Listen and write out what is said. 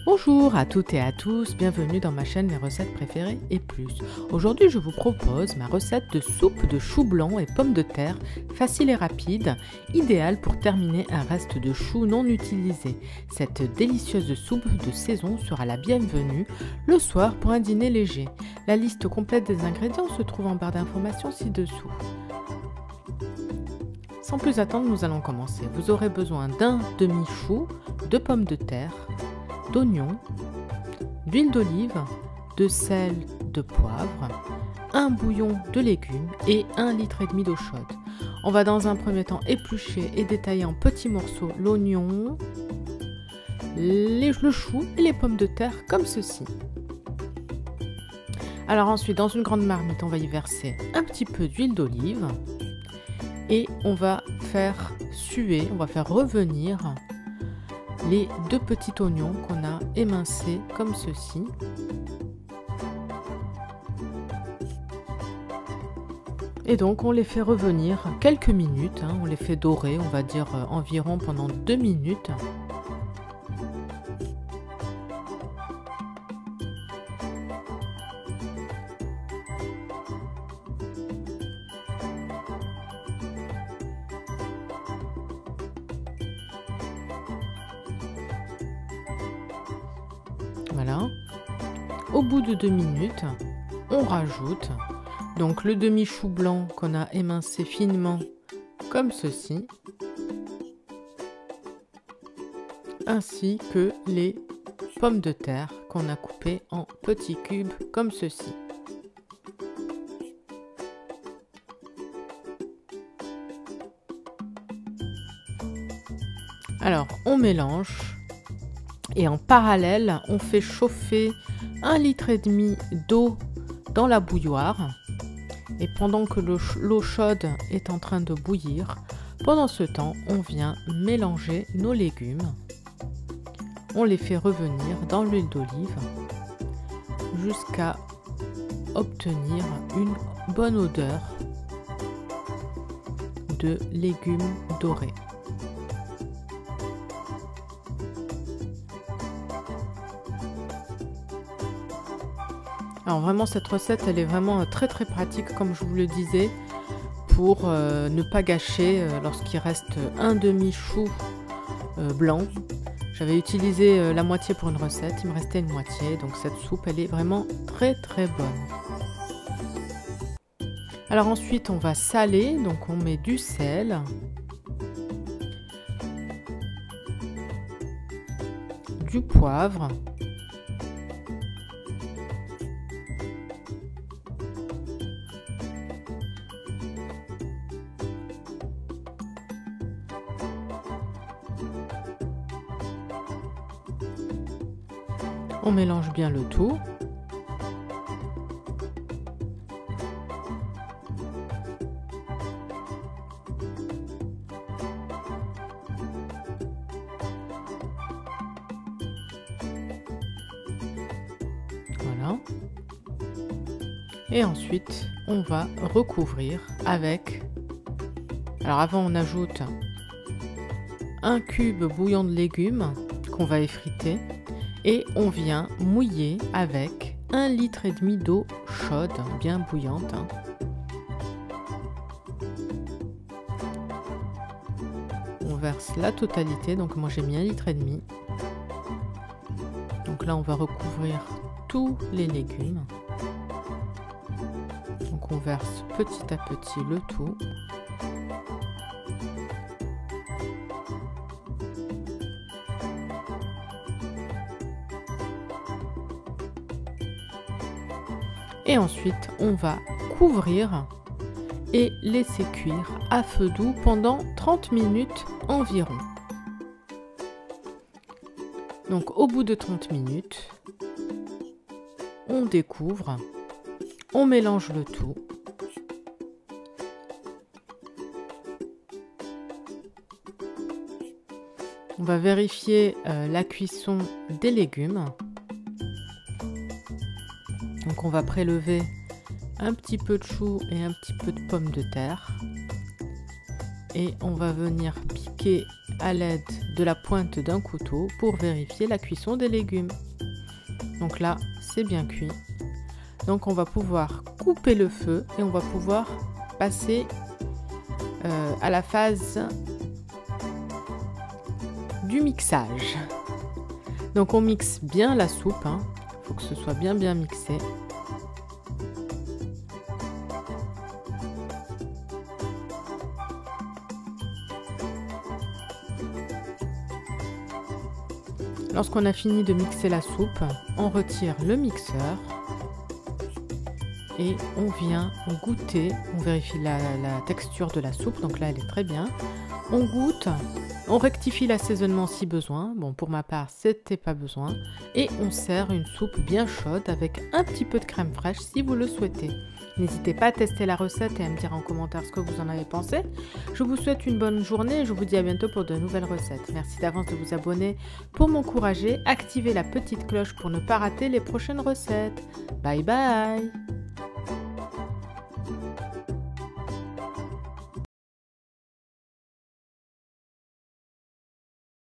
Bonjour à toutes et à tous, bienvenue dans ma chaîne Mes recettes préférées et plus. Aujourd'hui je vous propose ma recette de soupe de chou blanc et pommes de terre, facile et rapide, idéale pour terminer un reste de chou non utilisé. Cette délicieuse soupe de saison sera la bienvenue le soir pour un dîner léger. La liste complète des ingrédients se trouve en barre d'informations ci-dessous. Sans plus attendre, nous allons commencer. Vous aurez besoin d'un demi-chou, de pommes de terre, d'oignons, d'huile d'olive, de sel, de poivre, un bouillon de légumes et 1,5 litre d'eau chaude. On va dans un premier temps éplucher et détailler en petits morceaux l'oignon, le chou et les pommes de terre comme ceci. Alors ensuite, dans une grande marmite, on va y verser un petit peu d'huile d'olive et on va faire suer, on va faire revenir les 2 petits oignons qu'on a émincés comme ceci. Et donc on les fait revenir quelques minutes, on les fait dorer, on va dire environ pendant 2 minutes. Voilà. Au bout de 2 minutes, on rajoute donc le demi-chou blanc qu'on a émincé finement comme ceci, ainsi que les pommes de terre qu'on a coupées en petits cubes comme ceci. Alors, on mélange. Et en parallèle, on fait chauffer 1,5 litre d'eau dans la bouilloire. Et pendant que l'eau chaude est en train de bouillir, pendant ce temps, on vient mélanger nos légumes. On les fait revenir dans l'huile d'olive jusqu'à obtenir une bonne odeur de légumes dorés. Alors vraiment cette recette elle est vraiment très pratique comme je vous le disais pour ne pas gâcher lorsqu'il reste un demi-chou blanc. J'avais utilisé la moitié pour une recette, il me restait une moitié, donc cette soupe elle est vraiment très bonne. Alors ensuite on va saler, donc on met du sel, du poivre, on mélange bien le tout. Voilà. Et ensuite, on va recouvrir avec... Alors avant, on ajoute un cube bouillon de légumes qu'on va effriter. Et on vient mouiller avec 1,5 litre d'eau chaude, bien bouillante. On verse la totalité, donc moi j'ai mis 1,5 litre. Donc là on va recouvrir tous les légumes. Donc on verse petit à petit le tout. Et ensuite, on va couvrir et laisser cuire à feu doux pendant 30 minutes environ. Donc au bout de 30 minutes, on découvre, on mélange le tout. On va vérifier la cuisson des légumes. Donc on va prélever un petit peu de chou et un petit peu de pommes de terre. Et on va venir piquer à l'aide de la pointe d'un couteau pour vérifier la cuisson des légumes. Donc là, c'est bien cuit. Donc on va pouvoir couper le feu et on va pouvoir passer à la phase du mixage. Donc on mixe bien la soupe, hein. Faut que ce soit bien mixé. Lorsqu'on a fini de mixer la soupe, on retire le mixeur et on vient goûter. On vérifie la texture de la soupe, donc là elle est très bien. On goûte, on rectifie l'assaisonnement si besoin. Bon, pour ma part, c'était pas besoin. Et on sert une soupe bien chaude avec un petit peu de crème fraîche si vous le souhaitez. N'hésitez pas à tester la recette et à me dire en commentaire ce que vous en avez pensé. Je vous souhaite une bonne journée et je vous dis à bientôt pour de nouvelles recettes. Merci d'avance de vous abonner pour m'encourager. Activez la petite cloche pour ne pas rater les prochaines recettes. Bye bye!